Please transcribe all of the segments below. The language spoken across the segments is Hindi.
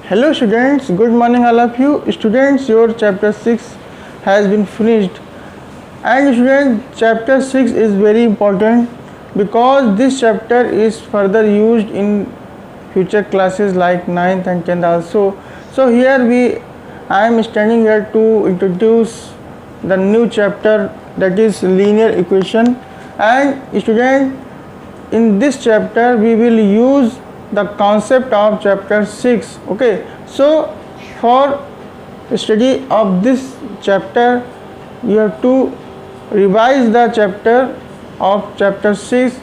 Hello students, good morning all of you. Students, your chapter 6 has been finished. And students, chapter 6 is very important because this chapter is further used in future classes like 9th and 10th also. So here I am standing here to introduce the new chapter, that is linear equation. And student, in this chapter we will use the concept of chapter 6. Okay, so for study of this chapter you have to revise the chapter of chapter 6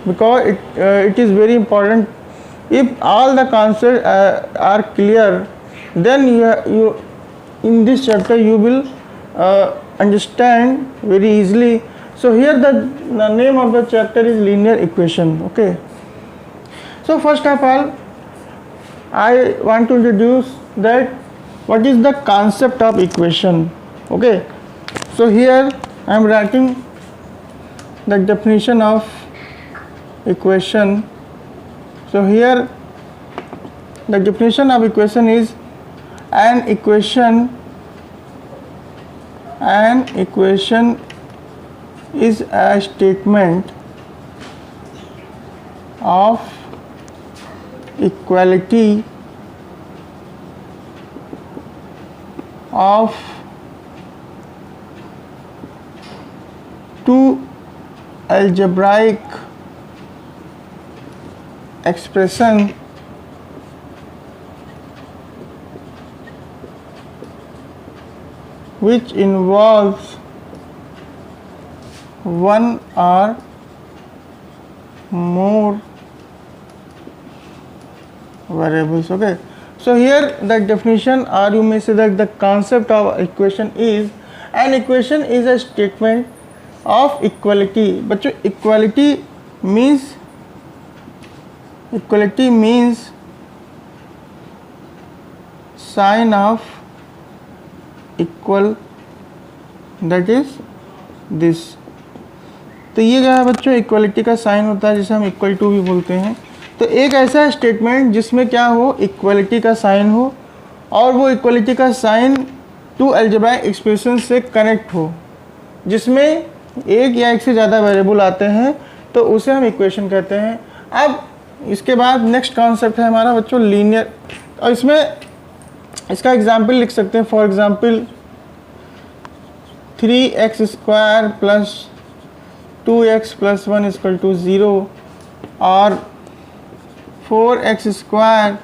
because it is very important. If all the concepts are clear, then you in this chapter you will understand very easily. So here the name of the chapter is linear equation. Okay, so first of all I want to introduce that what is the concept of equation. Okay, so here I am writing the definition of equation. So here the definition of equation is an equation is a statement of equality of two algebraic expression which involves one or more variables. Okay, so here the definition, or you may say that the concept of equation is an equation is a statement of equality. But equality means sign of equal, that is this. तो ये क्या है बच्चों, इक्वलिटी का साइन होता है जिसे हम इक्वल टू भी बोलते हैं. तो एक ऐसा स्टेटमेंट जिसमें क्या हो, इक्वलिटी का साइन हो और वो इक्वलिटी का साइन टू अलजेब्राइक एक्सप्रेशन से कनेक्ट हो, जिसमें एक या एक से ज़्यादा वेरिएबल आते हैं, तो उसे हम इक्वेशन कहते हैं. अब इसके बाद नेक्स्ट कॉन्सेप्ट है हमारा बच्चों लीनियर, और इसमें इसका एग्जाम्पल लिख सकते हैं. For example 3x² plus 2x plus 1 equal to 0 और 4x²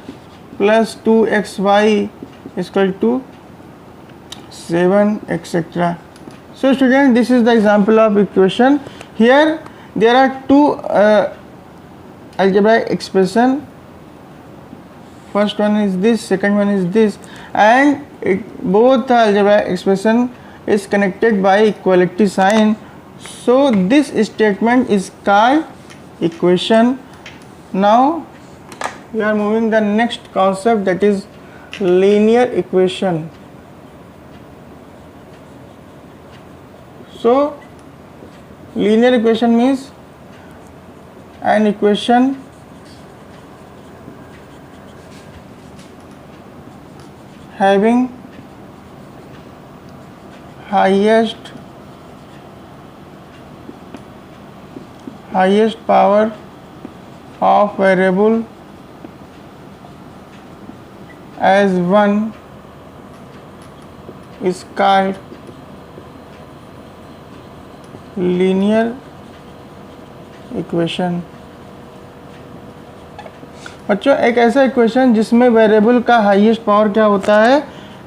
plus 2xy equal to 7 etc. So student, this is the example of equation. Here there are two algebraic expression. First one is this, second one is this, and both the algebraic expression is connected by equality sign. So this statement is called equation. Now we are moving the next concept, that is linear equation. So linear equation means an equation having highest power of variable as 1 is called linear equation. बच्चों एक ऐसा इक्वेशन जिसमें वेरिएबल का हाईएस्ट पावर क्या होता है,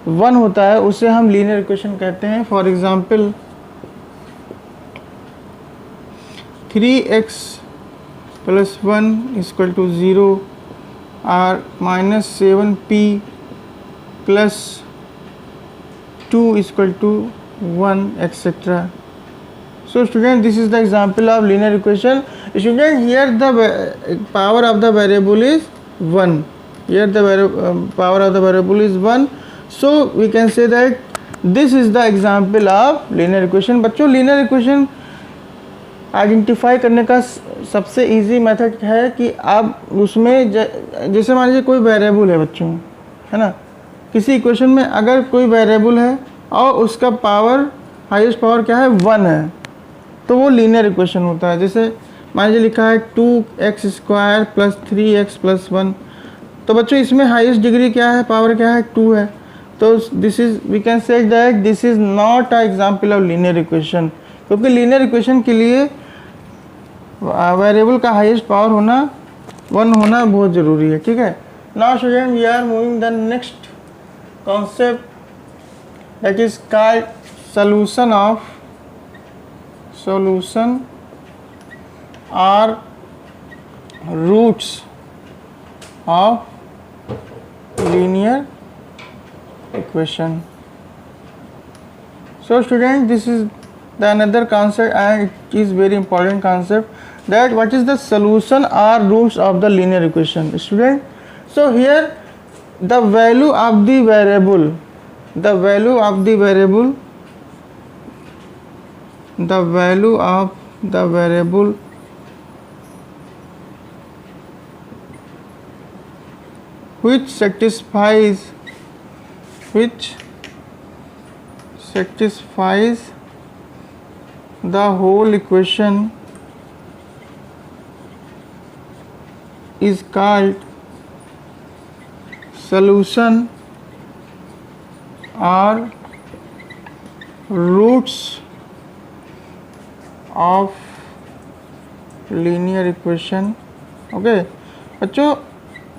1 होता है, उसे हम लीनियर इक्वेशन कहते हैं. For example 3x plus 1 equal to 0 और minus 7p plus 2 equal to 1 etc. So student, this is the example of linear equation. Student, here the power of the variable is 1. Here the power of the variable is 1. So we can say that this is the example of linear equation. बच्चों linear equation आइडेंटिफाई करने का सबसे इजी मेथड है कि आप उसमें जैसे मान लीजिए कोई वेरिएबल है बच्चों, है ना। किसी इक्वेशन में अगर कोई वेरिएबल है और उसका पावर हाईएस्ट पावर क्या है 1 है, तो वो लीनियर इक्वेशन होता है। जैसे मान लीजिए लिखा है 2x² + 3x + 1, तो बच्चों इसमें हाईएस्ट डिग्री क्या है, पावर क्या है 2 है, तो this is we can say that this is not a example of linear equation, क्योंकि लीनियर इक्वेशन के लिए वेरिएबल का हाईएस्ट पावर होना 1 होना बहुत ज़रूरी है, ठीक है। Now student we are moving the next concept that is called solution or roots of linear equation. So student, this is the another concept and it is very important concept, that what is the solution or roots of the linear equation, student. So here the value of the variable which satisfies the whole equation is called solution or roots of linear equation. Okay बच्चों,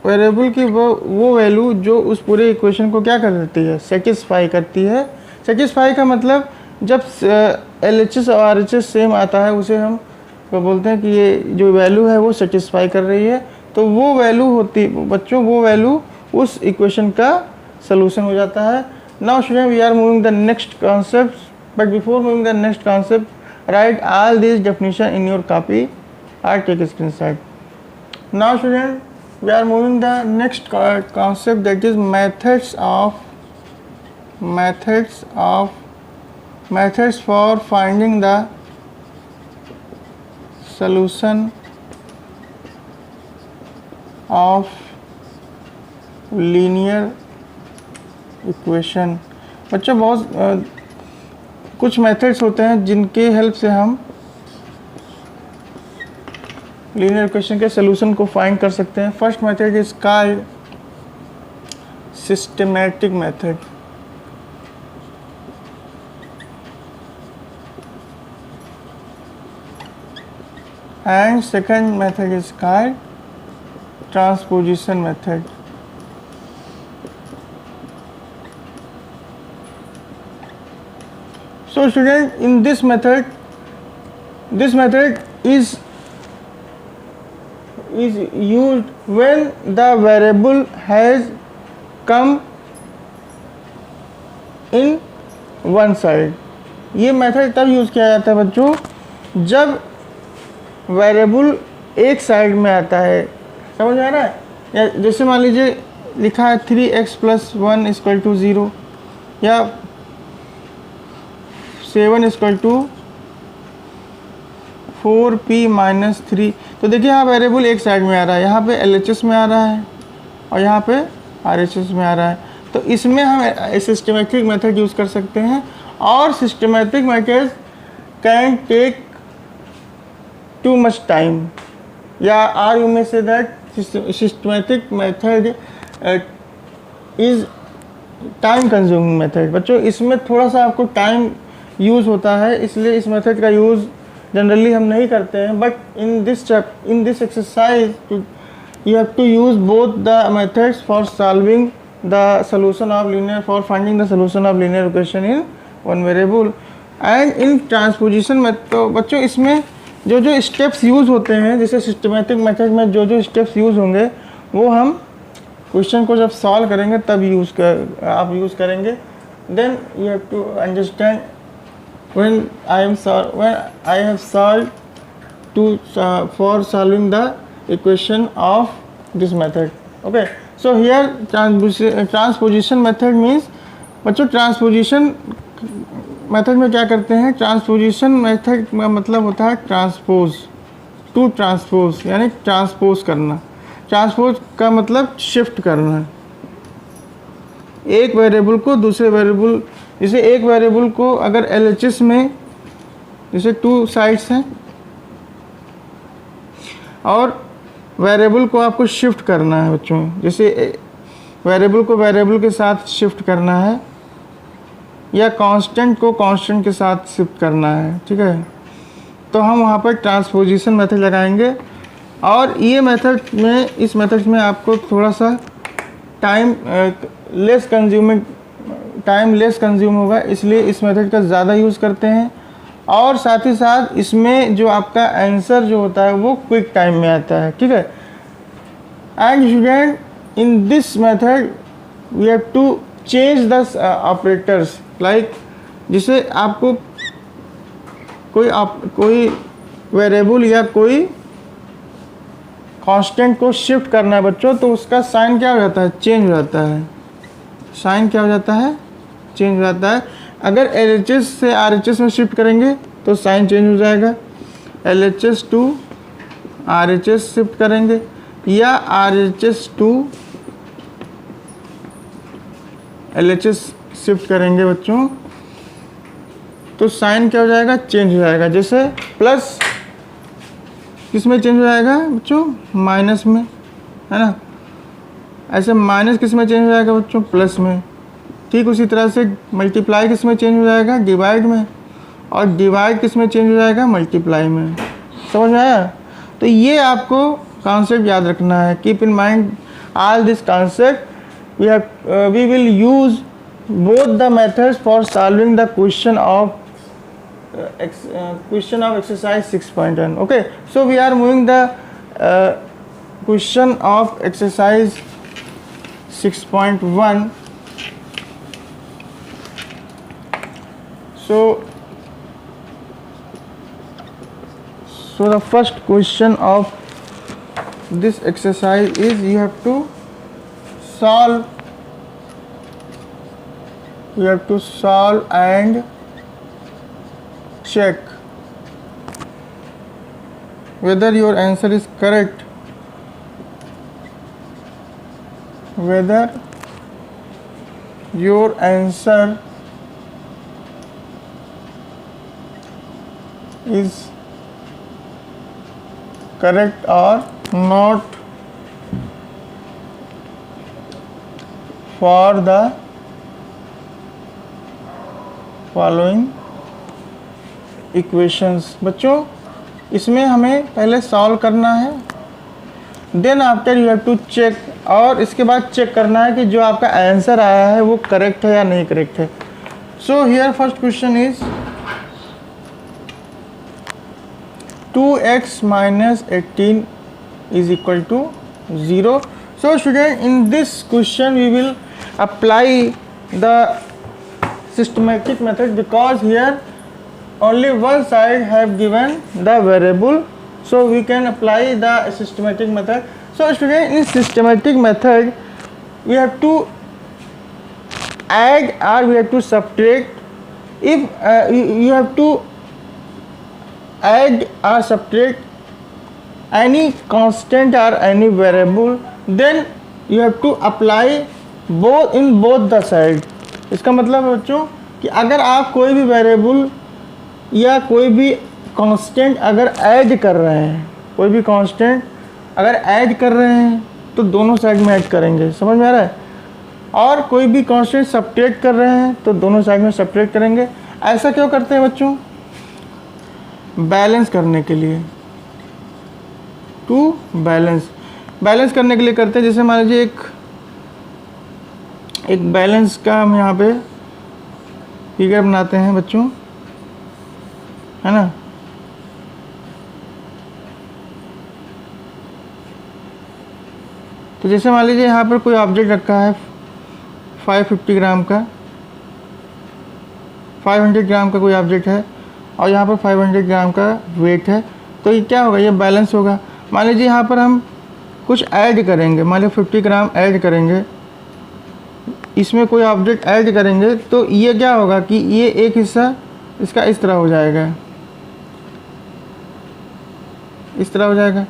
वेरिएबल की वो वैल्यू जो उस पूरे इक्वेशन को क्या कर देती है, सेटिस्फाई करती है। सेटिस्फाई का मतलब जब LHS और RHS सेम आता है उसे हम बोलते हैं कि ये जो वैल्यू है वो सेटिस्फाई कर रही है, तो वो वैल्यू होती बच्चों, वो वैल्यू उस इक्वेशन का सलूशन हो जाता है। Now student we are moving the next concept, but before moving the next concept write all these definition in your copy or take a screenshot. Now student we are moving the next concept, that is methods for finding the solution of linear equation. बच्चों बहुत कुछ मेथड्स होते हैं जिनके हेल्प से हम लीनियर इक्वेशन के सलूशन को फाइंड कर सकते हैं। First method is called systematic method, and second method is called transposition method. So student, in this method is used when the variable has come in one side. ये मेथड तब यूज़ किया जाता है बच्चों जब वेरिएबल एक साइड में आता है, समझ आ रहा है। या जैसे मान लीजिए लिखा है 3x + 1 = 0 या 7 = 4p - 3, तो देखिए यहाँ वेरिएबल एक साइड में आ रहा है, यहाँ पे LHS में आ रहा है और यहाँ पे RHS में आ रहा है, तो इसमें हम सिस्टमैटिक मेथड यूज़ कर सकते हैं। और systematic method can take too much time, या or you may say that systematic method is time consuming method. बच्चों इसमें थोड़ा सा आपको टाइम यूज़ होता है, इसलिए इस मेथड का यूज़ जनरली हम नहीं करते हैं। But in this exercise you have to use both the methods for solving the solution of linear, for finding the solution of linear equation in one variable and in transposition method। तो बच्चों इसमें जो जो स्टेप्स यूज़ होते हैं, जैसे सिस्टमैटिक मेथड में जो जो स्टेप्स यूज़ होंगे वो हम क्वेश्चन को जब सॉल्व करेंगे तब आप यूज़ करेंगे। Then you have to understand when I have solved for solving the equation of this method. Okay, so here transposition method means बच्चों ट्रांसपोजिशन मेथड में क्या करते हैं, ट्रांसपोजिशन मेथड का मतलब होता है ट्रांसपोज, टू ट्रांसपोज यानी ट्रांसपोज करना। ट्रांसपोज का मतलब शिफ्ट करना, एक वेरिएबल को दूसरे वेरिएबल, जैसे एक वेरिएबल को अगर LHS में जैसे 2 साइड्स हैं और वेरिएबल को आपको शिफ्ट करना है बच्चों, जैसे वेरिएबल को वेरिएबल के साथ शिफ्ट करना है या कांस्टेंट को कांस्टेंट के साथ शिफ्ट करना है, ठीक है। तो हम वहाँ पर ट्रांसपोजिशन मेथड लगाएंगे और ये मेथड में, इस मेथड में आपको थोड़ा सा टाइम लेस कंज्यूम होगा, इसलिए इस मेथड का ज़्यादा यूज़ करते हैं। और साथ ही साथ इसमें जो आपका आंसर जो होता है वो क्विक टाइम में आता है, ठीक है। And student, in this method we have to change the operators, like जिसे आपको कोई वेरिएबल या कोई कांस्टेंट को शिफ्ट करना है बच्चों, तो उसका साइन क्या हो जाता है, चेंज हो जाता है। साइन क्या हो जाता है, चेंज हो जाता है। अगर LHS से RHS में शिफ्ट करेंगे तो साइन चेंज हो जाएगा, LHS टू RHS शिफ्ट करेंगे या RHS टू LHS शिफ्ट करेंगे बच्चों, तो साइन क्या हो जाएगा, चेंज हो जाएगा। जैसे प्लस किस में चेंज हो जाएगा बच्चों, माइनस में, है ना। ऐसे माइनस किस में चेंज हो जाएगा बच्चों, प्लस में। ठीक उसी तरह से मल्टीप्लाई किस में चेंज हो जाएगा, डिवाइड में, और डिवाइड किस में चेंज हो जाएगा, मल्टीप्लाई में। समझ में आया। तो ये आपको कॉन्सेप्ट याद रखना है। Keep in mind all this concept. We will use both the methods for solving the question of exercise 6.1. okay, so we are moving the question of exercise 6.1. so the first question of this exercise is you have to solve and check whether your answer is correct, whether your answer is correct or not for the following equations. बच्चों इसमें हमें पहले सॉल्व करना है, then after you have to check, और इसके बाद चेक करना है कि जो आपका आंसर आया है वो करेक्ट है या नहीं करेक्ट है। So here first question is 2x minus 18 is equal to 0. So student, in this question we will apply the systematic method because here only one side have given the variable, so we can apply the systematic method. So student, in systematic method we have to add or we have to subtract. If you have to add or subtract any constant or any variable, then you have to apply both in both the side. इसका मतलब बच्चों कि अगर आप कोई भी वेरिएबल या कोई भी कांस्टेंट अगर ऐड कर रहे हैं, कोई भी कांस्टेंट अगर ऐड कर रहे हैं तो दोनों साइड में ऐड करेंगे, समझ में आ रहा है। और कोई भी कांस्टेंट सब्ट्रैक्ट कर रहे हैं तो दोनों साइड में सब्ट्रैक्ट करेंगे। ऐसा क्यों करते हैं बच्चों, बैलेंस करने के लिए, टू बैलेंस करने के लिए करते हैं। जैसे मान लीजिए एक बैलेंस का हम यहाँ पे फिगर बनाते हैं बच्चों, है ना। तो जैसे मान लीजिए यहाँ पर कोई ऑब्जेक्ट रखा है 550 ग्राम का, 500 ग्राम का कोई ऑब्जेक्ट है और यहाँ पर 500 ग्राम का वेट है, तो ये क्या होगा, ये बैलेंस होगा। मान लीजिए यहाँ पर हम कुछ ऐड करेंगे, मान लीजिए 50 ग्राम ऐड करेंगे, इसमें कोई ऑब्जेक्ट ऐड करेंगे तो ये क्या होगा कि ये एक हिस्सा इसका इस तरह हो जाएगा, इस तरह हो जाएगा,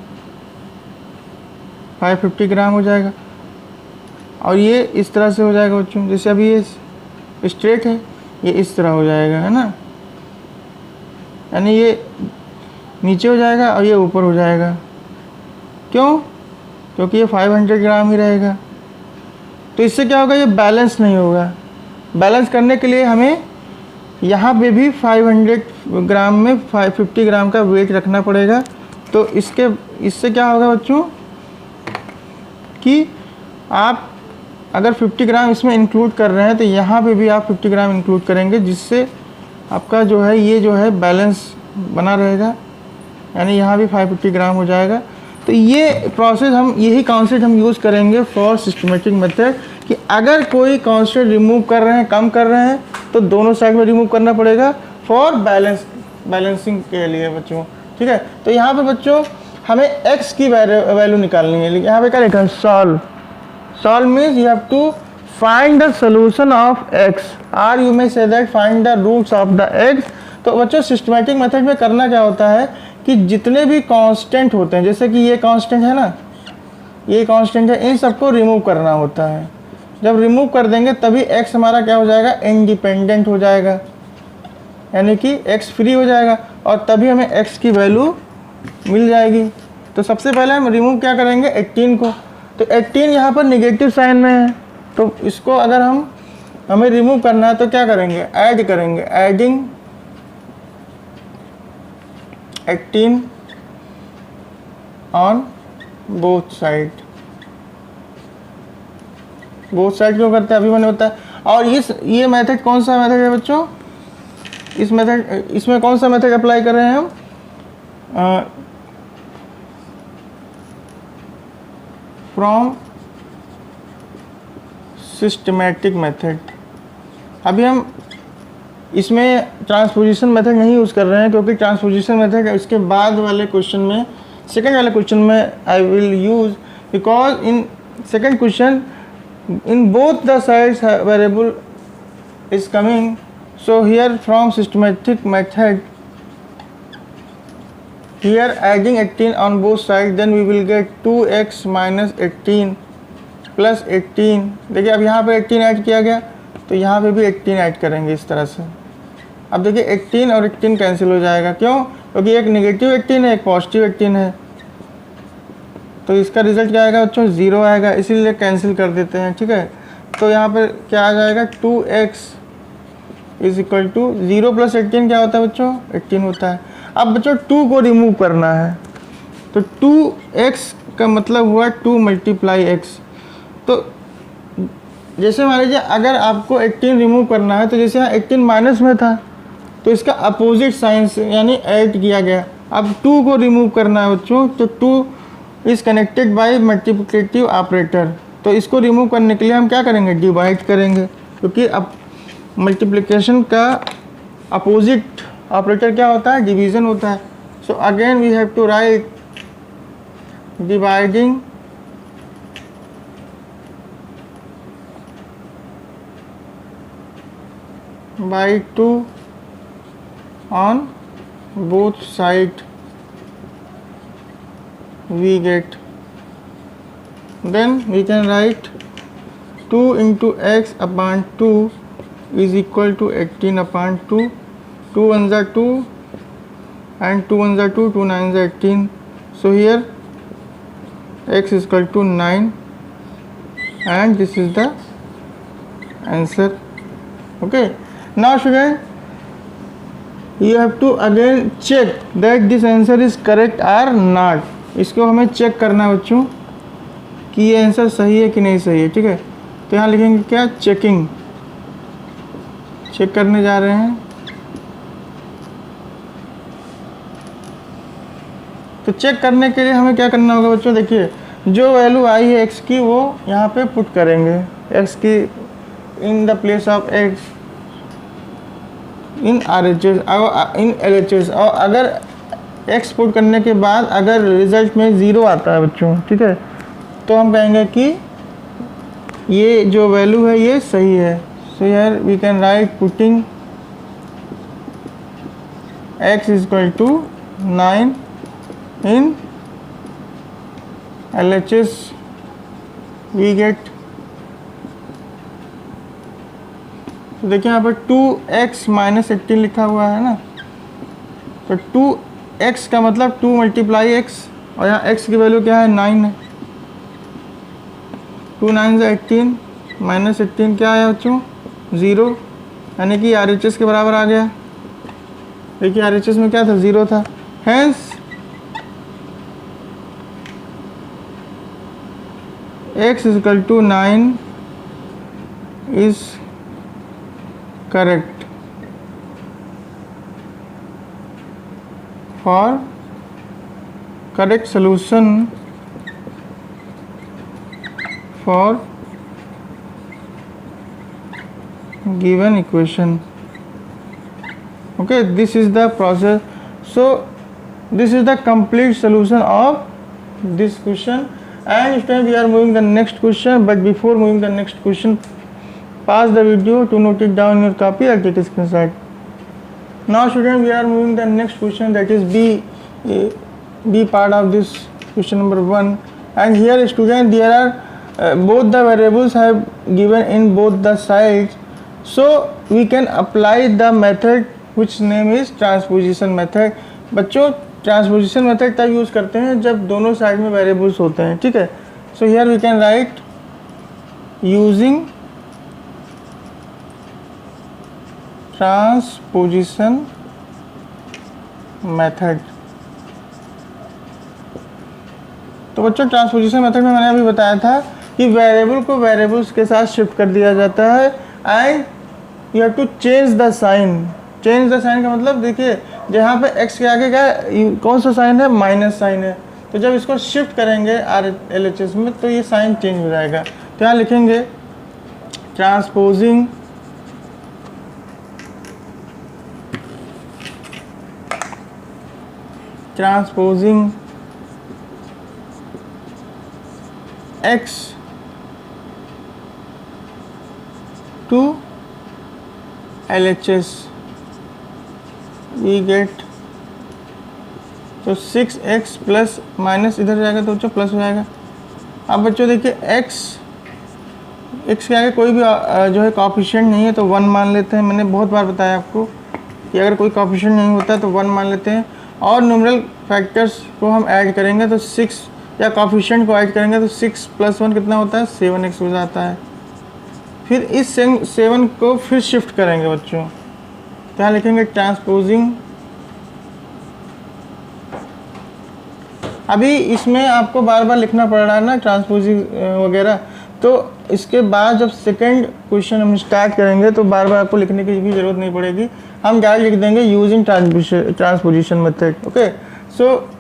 550 ग्राम हो जाएगा। और ये इस तरह से हो जाएगा बच्चों, जैसे अभी ये स्ट्रेट है, ये इस तरह हो जाएगा, है ना, यानी ये नीचे हो जाएगा और ये ऊपर हो जाएगा। क्यों? क्योंकि ये 500 ग्राम ही रहेगा। तो इससे क्या होगा, ये बैलेंस नहीं होगा। बैलेंस करने के लिए हमें यहाँ पे भी 500 ग्राम में 50 ग्राम का वेट रखना पड़ेगा। तो इससे क्या होगा बच्चों कि आप अगर 50 ग्राम इसमें इंक्लूड कर रहे हैं तो यहाँ पे भी आप 50 ग्राम इंक्लूड करेंगे, जिससे आपका जो है ये जो है बैलेंस बना रहेगा, यानी यहाँ भी 550 ग्राम हो जाएगा। तो ये प्रोसेस हम यही कॉन्सेप्ट हम यूज़ करेंगे फॉर सिस्टमेटिक मेथड कि अगर कोई कॉन्स्टेंट रिमूव कर रहे हैं, कम कर रहे हैं, तो दोनों साइड में रिमूव करना पड़ेगा फॉर बैलेंसिंग के लिए बच्चों। ठीक है, तो यहाँ पे बच्चों हमें x की वैल्यू निकालनी है। यहाँ पे क्या लिखा है, solve means you have to find the solution of x, और you may say that find the roots of the x। तो बच्चों सिस्टमेटिक मेथड में करना क्या होता है कि जितने भी कांस्टेंट होते हैं, जैसे कि ये कांस्टेंट है ना, ये कांस्टेंट है, इन सबको रिमूव करना होता है। जब रिमूव कर देंगे तभी x हमारा क्या हो जाएगा, इंडिपेंडेंट हो जाएगा, यानी कि x फ्री हो जाएगा, और तभी हमें x की वैल्यू मिल जाएगी। तो सबसे पहले हम रिमूव क्या करेंगे, 18 को। तो 18 यहाँ पर निगेटिव साइन में है, तो इसको अगर हमें रिमूव करना है तो क्या करेंगे, ऐड करेंगे, adding 18 on both side. Both side क्यों करते हैं अभी मैंने बताया। और ये मेथड कौन सा मेथड है बच्चों, इसमें कौन सा मेथड अप्लाई कर रहे हैं हम, फ्रॉम सिस्टमैटिक मेथड। अभी हम इसमें ट्रांसपोजिशन मेथड नहीं यूज़ कर रहे हैं, क्योंकि ट्रांसपोजिशन मेथड इसके बाद वाले क्वेश्चन में, सेकंड वाले क्वेश्चन में I will use, because in second question in both the sides variable is coming. So here from systematic method, here adding 18 on both sides, then we will get 2x minus 18 plus 18। देखिए अब यहाँ पे 18 ऐड किया गया, तो यहाँ पे भी 18 ऐड करेंगे इस तरह से। अब देखिए 18 और 18 कैंसिल हो जाएगा, क्यों? क्योंकि एक नेगेटिव 18 है, एक पॉजिटिव 18 है, तो इसका रिजल्ट क्या आएगा बच्चों, 0 आएगा, इसीलिए कैंसिल कर देते हैं। ठीक है, तो यहाँ पर क्या आ जाएगा, 2x is equal to 0 plus 18 क्या होता है बच्चों, 18 होता है। अब बच्चों 2 को रिमूव करना है, तो 2x का मतलब हुआ 2 मल्टीप्लाई x। तो जैसे मान लीजिए अगर आपको 18 रिमूव करना है, तो जैसे यहाँ 18 माइनस में था, तो इसका अपोजिट साइन से यानी ऐड किया गया। अब 2 को रिमूव करना है बच्चों, तो 2 is connected by multiplicative operator. तो इसको रिमूव करने के लिए हम क्या करेंगे, डिवाइड करेंगे, क्योंकि अब मल्टीप्लिकेशन का अपोजिट ऑपरेटर क्या होता है, डिवीज़न होता है। So again we have to write dividing by 2 on both side we get, then we can write 2 into x upon 2 is equal to 18 upon 2, 2 ones are 2 and 2 ones are 2, 2 nines are 18, so here x is equal to 9 and this is the answer. Okay, now student you have to again check that this answer is correct or not. इसको हमें चेक करना है बच्चों कि ये आंसर सही है कि नहीं सही है। ठीक है, तो यहाँ लिखेंगे क्या, चेकिंग, चेक करने जा रहे हैं। तो चेक करने के लिए हमें क्या करना होगा बच्चों, देखिए जो वैल्यू आई है x की वो यहाँ पे पुट करेंगे, x की in the place of x in RHS और इन LHS। और अगर x पुट करने के बाद अगर रिजल्ट में 0 आता है बच्चों, ठीक है, तो हम कहेंगे कि ये जो वैल्यू है ये सही है। So here we can write putting x is equal to 9 in LHS we get तो देखिए यहाँ पर 2x माइनस 18 लिखा हुआ है ना, तो 2x का मतलब 2 मल्टीप्लाई x, और यहाँ x की वैल्यू क्या है 9 है, 2 9 से 18 माइनस 18 क्या आया बच्चों 0, यानी कि RHS के बराबर आ गया। देखिए RHS में क्या था 0 था, hence x equal to 9 is correct for correct solution for given equation. Okay, this is the process. So this is the complete solution of this question, and students we are moving the next question. But before moving the next question, pause the video to note it down in your copy or take a screenshot. Now students we are moving the next question, that is B part of this question number 1, and here student there are both the variables have given in both the sides, so we can apply the method which name is transposition method. बच्चों ट्रांसपोजिशन मेथड तब यूज़ करते हैं जब दोनों साइड में वेरिएबल्स होते हैं, ठीक है। So here we can write using transposition method. तो बच्चों ट्रांसपोजिशन मेथड में मैंने अभी बताया था कि वेरिएबल को वेरिएबल्स के साथ शिफ्ट कर दिया जाता है, and you have to change the sign. Change the sign का मतलब देखिए जहाँ पे x के आगे क्या कौन सा साइन है, माइनस साइन है, तो जब इसको शिफ्ट करेंगे RLHS में तो ये साइन चेंज हो जाएगा। तो यहाँ लिखेंगे transposing x to LHS we get, तो 6x प्लस माइनस इधर जाएगा तो बच्चों प्लस हो जाएगा। अब बच्चों देखिए x के आगे कोई भी जो है कॉफिशिएंट नहीं है तो 1 मान लेते हैं। मैंने बहुत बार बताया आपको कि अगर कोई कॉफिशिएंट नहीं होता तो 1 मान लेते हैं, और न्यूमरल फैक्टर्स को हम ऐड करेंगे तो 6, या कॉफिशिएंट को ऐड करेंगे तो 6 + 1 कितना होता है 7x हो जाता है। फिर इस 7 को फिर शिफ्ट करेंगे बच्चों, तो यहाँ लिखेंगे ट्रांसपोजिंग। अभी इसमें आपको बार बार लिखना पड़ रहा है ना ट्रांसपोजिंग वगैरह, तो इसके बाद जब सेकंड क्वेश्चन हम स्टार्ट करेंगे तो बार बार आपको लिखने की भी ज़रूरत नहीं पड़ेगी, हम डायरेक्ट लिख देंगे using transposition method. Okay, so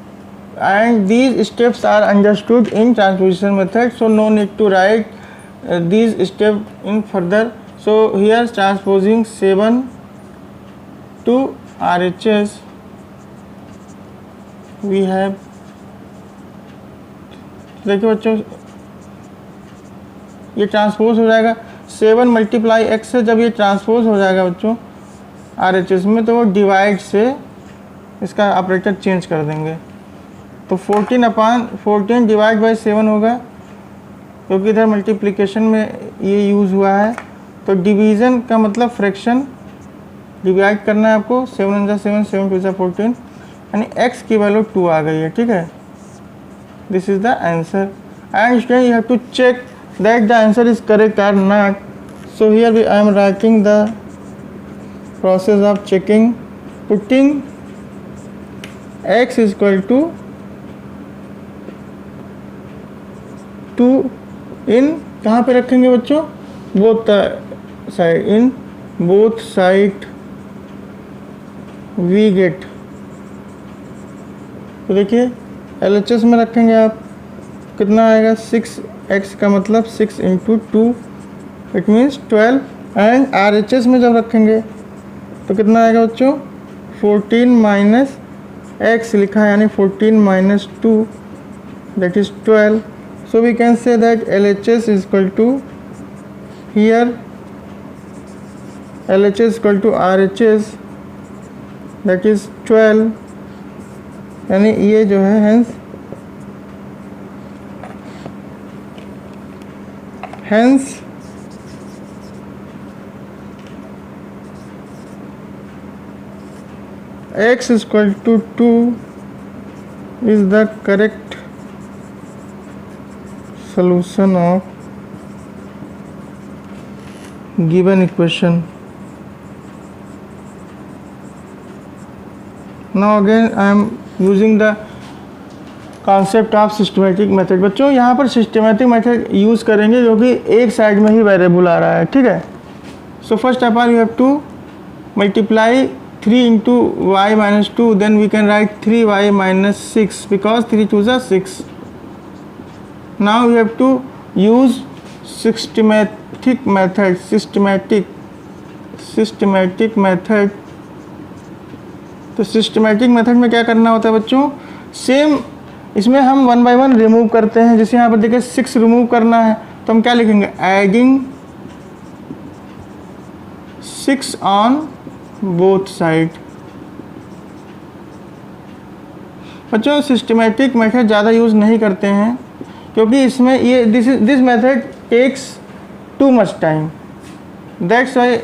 and these steps are understood in transposition method, so no need to write these steps in further. So here transposing 7 to RHS we have, देखिए बच्चों ये ट्रांसपोज हो जाएगा 7 मल्टीप्लाई x से, जब ये ट्रांसपोज हो जाएगा बच्चों RHS में तो वो डिवाइड से इसका ऑपरेटर चेंज कर देंगे, तो 14/14 डिवाइड बाई 7 होगा, क्योंकि इधर मल्टीप्लिकेशन में ये यूज़ हुआ है। तो डिवीज़न का मतलब फ्रैक्शन डिवाइड करना है आपको, 7 × 7 7 2 14, यानी x की वैल्यू 2 आ गई है, ठीक है। This is the answer, and student you have to check that the answer is correct और not. So here I am writing the process of checking, putting x equal to 2 in, कहाँ पे रखेंगे बच्चों, both side, in both side we get. तो देखिए LHS में रखेंगे आप, कितना आएगा 6x का मतलब 6 × 2 इट मीन्स 12, एंड RHS में जब रखेंगे तो कितना आएगा बच्चों 14 - x लिखा है, यानी 14 - 2 that is 12. So we can say that LHS is equal to, here LHS is equal to RHS, that is 12, यानी ये जो है hence x is equal to 2 is the correct solution of given equation. Now again I am using the concept of systematic method. बच्चों यहाँ पर systematic method यूज़ करेंगे क्योंकि एक साइड में ही वेरिएबल आ रहा है, ठीक है. So first of all you have to multiply 3 into y minus 2, then we can write 3y minus 6 because 3 2s are 6. Now we have to use systematic method. तो सिस्टमेटिक मेथड में क्या करना होता है बच्चों, सेम इसमें हम 1 by 1 रिमूव करते हैं. जैसे यहाँ पर देखिए 6 रिमूव करना है तो हम क्या लिखेंगे, एडिंग 6 ऑन बोथ साइड. बच्चों सिस्टमेटिक मेथड ज़्यादा यूज़ नहीं करते हैं क्योंकि इसमें ये this method takes too much time. That's why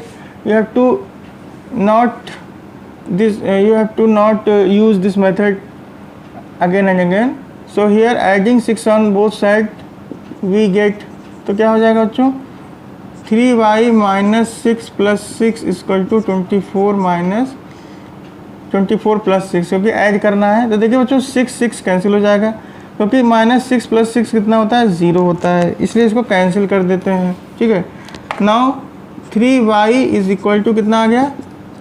you have to not use this method again and again. So here adding 6 on both sides we get, तो क्या हो जाएगा बच्चों, 3y minus 6 plus 6 is equal to 24 minus 24 plus 6, क्योंकि ऐड करना है. तो देखिए बच्चों 6 कैंसिल हो जाएगा क्योंकि -6 plus 6 कितना होता है, 0 होता है, इसलिए इसको कैंसिल कर देते हैं, ठीक है. Now 3y is equal to कितना आ गया,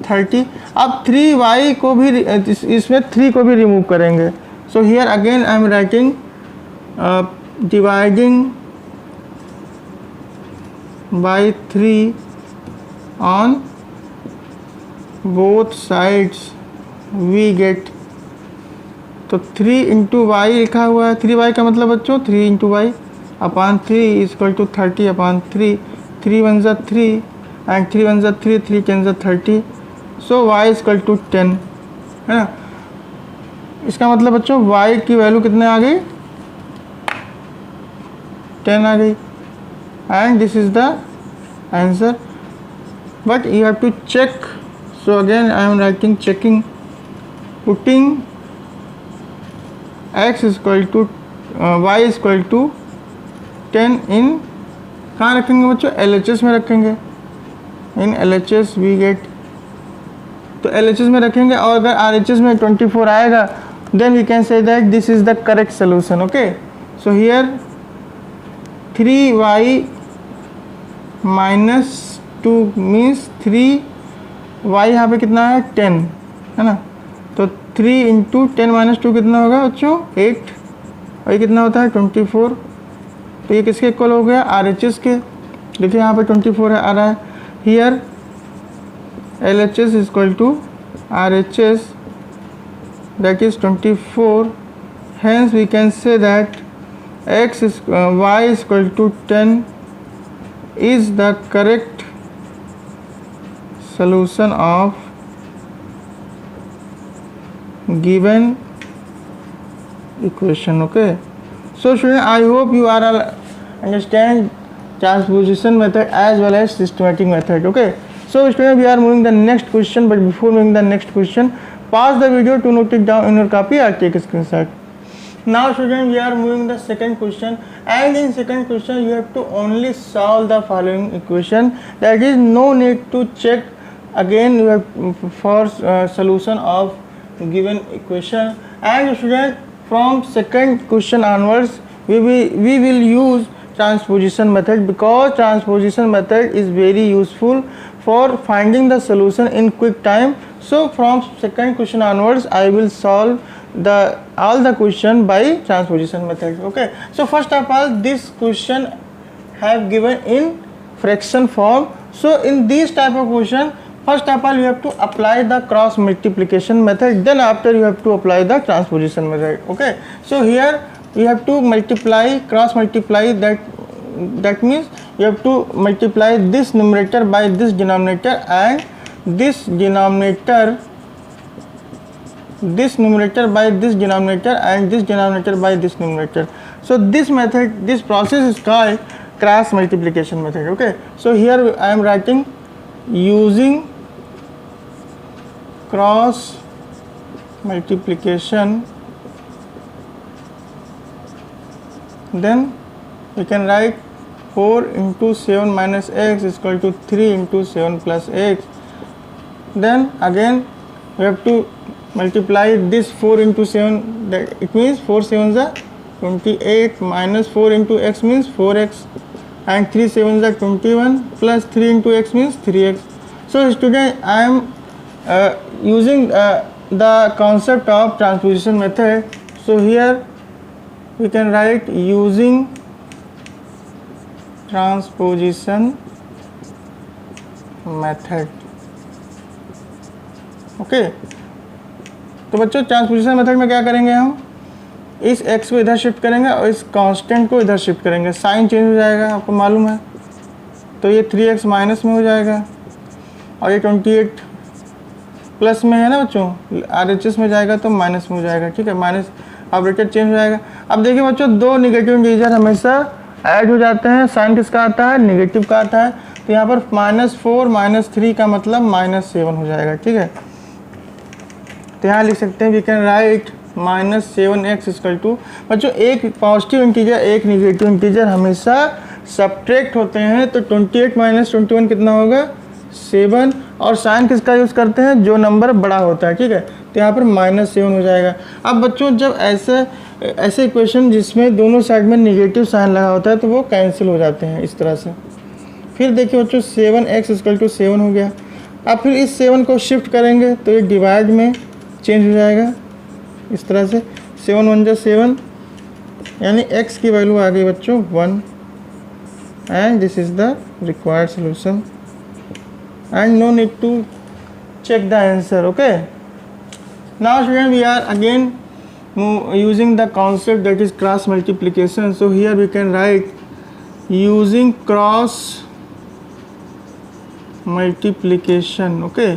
30. अब 3y को भी इसमें 3 को भी रिमूव करेंगे. So here again I am writing dividing by 3 on both sides we get, तो 3 इंटू वाई लिखा हुआ है. 3y का मतलब बच्चों 3 into y upon 3 is equal to 30 upon 3. 3 1 जा 3 एंड 3 1 जा 3, 3 10 जा 30. सो y इज इक्वल टू 10 है ना. इसका मतलब बच्चों y की वैल्यू कितने आ गई, 10 आ गई. And this is the answer, but you have to check. So again I am writing checking, putting x is equal to y is equal to 10 in, कहाँ रखेंगे बच्चों, LHS में रखेंगे. इन LHS वी गेट, तो LHS में रखेंगे और अगर RHS में 24 आएगा then we can say that this is the correct solution. Okay, so here 3y minus 2 means 3y यहाँ पे कितना है, 10 है ना. तो 3 इंटू 10 माइनस 2 कितना होगा बच्चों, 8. और ये कितना होता है 24. तो ये किसके इक्वल हो गया, RHS के. देखिए यहाँ पे 24 आ रहा है. Here LHS is equal to RHS, that is 24. Hence we can say that y is equal to 10 is the correct solution of given equation. Okay, so student, I hope you are all understand transposition method as well as systematic method. Okay, so student, we are moving the next question, but before moving the next question, pause the video to note it down in your copy or take a screenshot. Now student, we are moving the second question, and in second question you have to only solve the following equation. That is, no need to check again you have for solution of given equation. And student, from second question onwards we will use transposition method, because transposition method is very useful for finding the solution in quick time. So from second question onwards I will solve all the question by transposition method. Okay, so first of all this question have given in fraction form. So in this type of question, first of all you have to apply the cross multiplication method, then after you have to apply the transposition method. Okay, so here you have to cross multiply, that means you have to multiply this numerator by this denominator, and this numerator by this denominator, and this denominator by this numerator. So this method, this process is called cross multiplication method. Okay, so here I am writing using cross multiplication, then we can write 4 into 7 minus x is equal to 3 into 7 plus x. Then again we have to multiply this 4 into 7, that it means 4 7s are 28, minus 4 into x means 4x, and 3 7s are 21, plus 3 into x means 3x. So student, I am using the concept of transposition method. So here we can write using transposition method. Okay तो बच्चों ट्रांसपोजिशन मेथड में क्या करेंगे, हम इस x को इधर शिफ्ट करेंगे और इस कांस्टेंट को इधर शिफ्ट करेंगे, साइन चेंज हो जाएगा, आपको मालूम है। तो ये 3x माइनस में हो जाएगा और ये 28 प्लस में है ना बच्चों, RHS में जाएगा तो माइनस में हो जाएगा, ठीक है, माइनस ऑपरेटर चेंज हो जाएगा। अब देखिए बच्चों, दो निगेटिव इंटीजर हमेशा ऐड हो जाते हैं, साइन किसका आता है, नेगेटिव का आता है। तो यहाँ पर -4 -3 का मतलब -7 हो जाएगा, ठीक है। तो यहाँ लिख सकते हैं we can write -7x equal to, बच्चों एक पॉजिटिव इंटीजर एक निगेटिव इंटीजर हमेशा सब्ट्रैक्ट होते हैं, तो 28 - 21 कितना होगा, 7, और साइन किसका यूज़ करते हैं, जो नंबर बड़ा होता है, ठीक है। तो यहाँ पर -7 हो जाएगा। अब बच्चों जब ऐसे इक्वेशन जिसमें दोनों साइड में निगेटिव साइन लगा होता है तो वो कैंसिल हो जाते हैं इस तरह से। फिर देखिए बच्चों 7x इक्वल टू 7 हो गया। अब फिर इस 7 को शिफ्ट करेंगे तो ये डिवाइड में चेंज हो जाएगा इस तरह से, 7 1 जा 7, यानी x की वैल्यू आ गई बच्चों 1, and this is the required solution and no need to check the answer. Okay, now student we are again using the concept that is cross multiplication. So here we can write using cross multiplication. Okay,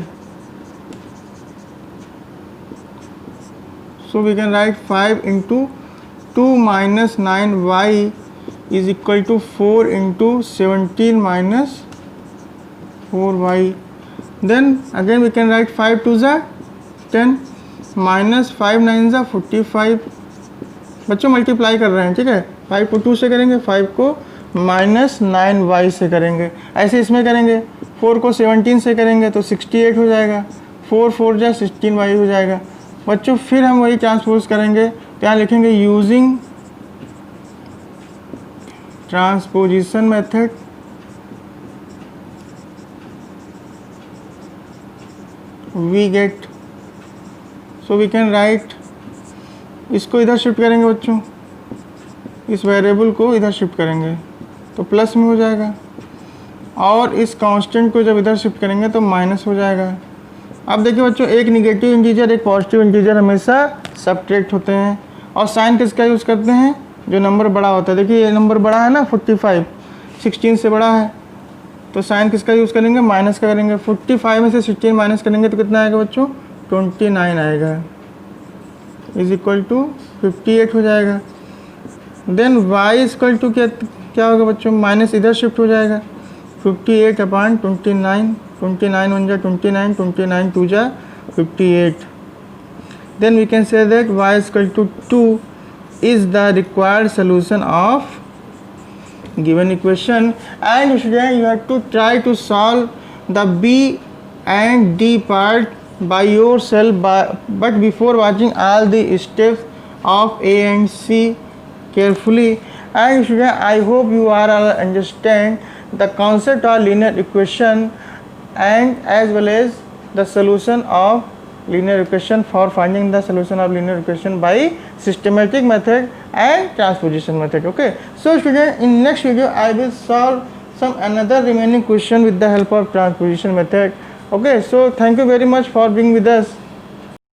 so we can write 5 into 2 minus 9y is equal to 4 into 17 minus 4y. Then again we can write 5 2s are 10 minus 5 9s are 45। बच्चों मल्टीप्लाई कर रहे हैं, ठीक है, 5 को 2 से करेंगे, 5 को -9y से करेंगे, ऐसे इसमें करेंगे, 4 को 17 से करेंगे तो 68 हो जाएगा, 4 4 जा 16y हो जाएगा। बच्चों फिर हम वही ट्रांसपोज करेंगे, तो यहाँ लिखेंगे using transposition method we get, so we can write, इसको इधर शिफ्ट करेंगे बच्चों, इस वेरिएबल को इधर शिफ्ट करेंगे तो प्लस में हो जाएगा, और इस कांस्टेंट को जब इधर शिफ्ट करेंगे तो माइनस हो जाएगा। अब देखिए बच्चों, एक निगेटिव इंटीजर एक पॉजिटिव इंटीजर हमेशा सब्ट्रैक्ट होते हैं, और साइन किसका यूज़ करते हैं, जो नंबर बड़ा होता है। देखिए ये नंबर बड़ा है ना 45, 16 से बड़ा है, तो साइन किसका यूज़ करेंगे, माइनस का करेंगे। 45 में से 16 माइनस करेंगे तो कितना आएगा बच्चों, 29 आएगा, इज इक्वल टू 58 हो जाएगा। देन y इक्वल टू क्या होगा बच्चों, माइनस इधर शिफ्ट हो जाएगा, 58 अपॉन 29, 29 1 जा 29, 29 2 जा 58। Then we can say that y equal to 2 is the required solution of given equation, and student you have to try to solve the B and D part by yourself, but before watching all the steps of A and C carefully. And student, I hope you are all understand the concept of linear equation and as well as the solution of linear equation for finding the solution of linear equation by systematic method and transposition method. Okay, so student, in next video I will solve some another remaining question with the help of transposition method. Okay, so thank you very much for being with us.